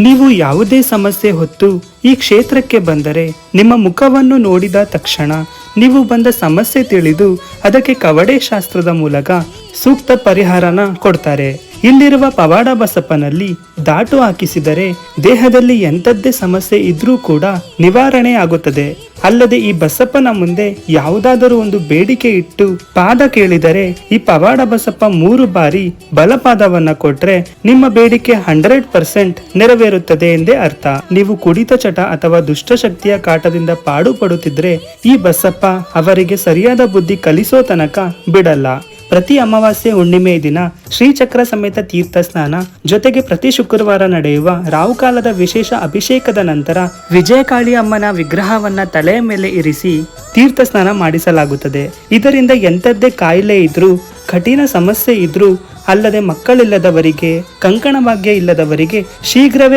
ನೀವು ಯಾವುದೇ ಸಮಸ್ಯೆ ಹೊತ್ತು ಈ ಕ್ಷೇತ್ರಕ್ಕೆ ಬಂದರೆ ನಿಮ್ಮ ಮುಖವನ್ನು ನೋಡಿದ ತಕ್ಷಣ ನೀವು ಬಂದ ಸಮಸ್ಯೆ ತಿಳಿದು ಅದಕ್ಕೆ ಕವಡೆ ಶಾಸ್ತ್ರದ ಮೂಲಕ ಸೂಕ್ತ ಪರಿಹಾರನ ಕೊಡ್ತಾರೆ. ಇಲ್ಲಿರುವ ಪವಾಡ ಬಸಪ್ಪನಲ್ಲಿ ದಾಟು ಹಾಕಿಸಿದರೆ ದೇಹದಲ್ಲಿ ಎಂಥದ್ದೇ ಸಮಸ್ಯೆ ಇದ್ರೂ ಕೂಡ ನಿವಾರಣೆ ಆಗುತ್ತದೆ. ಅಲ್ಲದೆ ಈ ಬಸಪ್ಪನ ಮುಂದೆ ಯಾವುದಾದರೂ ಒಂದು ಬೇಡಿಕೆ ಇಟ್ಟು ಪಾದ ಕೇಳಿದರೆ ಈ ಪವಾಡ ಬಸಪ್ಪ 3 ಬಾರಿ ಬಲಪಾದವನ್ನ ಕೊಟ್ರೆ ನಿಮ್ಮ ಬೇಡಿಕೆ 100% ನೆರವೇರುತ್ತದೆ ಎಂದೇ ಅರ್ಥ. ನೀವು ಕುಡಿತ ಚಟ ಅಥವಾ ದುಷ್ಟಶಕ್ತಿಯ ಕಾಟದಿಂದ ಪಾಡು ಪಡುತ್ತಿದ್ರೆ ಈ ಬಸಪ್ಪ ಅವರಿಗೆ ಸರಿಯಾದ ಬುದ್ಧಿ ಕಲಿಸೋ ತನಕ ಬಿಡಲ್ಲ. ಪ್ರತಿ ಅಮಾವಾಸ್ಯೆ ಹುಣ್ಣಿಮೆಯ ದಿನ ಶ್ರೀಚಕ್ರ ಸಮೇತ ತೀರ್ಥ ಸ್ನಾನ ಜೊತೆಗೆ ಪ್ರತಿ ಶುಕ್ರವಾರ ನಡೆಯುವ ರಾಹುಕಾಲದ ವಿಶೇಷ ಅಭಿಷೇಕದ ನಂತರ ವಿಜಯಕಾಳಿ ಅಮ್ಮನ ವಿಗ್ರಹವನ್ನ ತಲೆಯ ಮೇಲೆ ಇರಿಸಿ ತೀರ್ಥ ಸ್ನಾನ ಮಾಡಿಸಲಾಗುತ್ತದೆ. ಇದರಿಂದ ಎಂಥದ್ದೇ ಕಾಯಿಲೆ ಇದ್ರೂ, ಕಠಿಣ ಸಮಸ್ಯೆ ಇದ್ರೂ, ಅಲ್ಲದೆ ಮಕ್ಕಳಿಲ್ಲದವರಿಗೆ, ಕಂಕಣ ಭಾಗ್ಯ ಇಲ್ಲದವರಿಗೆ ಶೀಘ್ರವೇ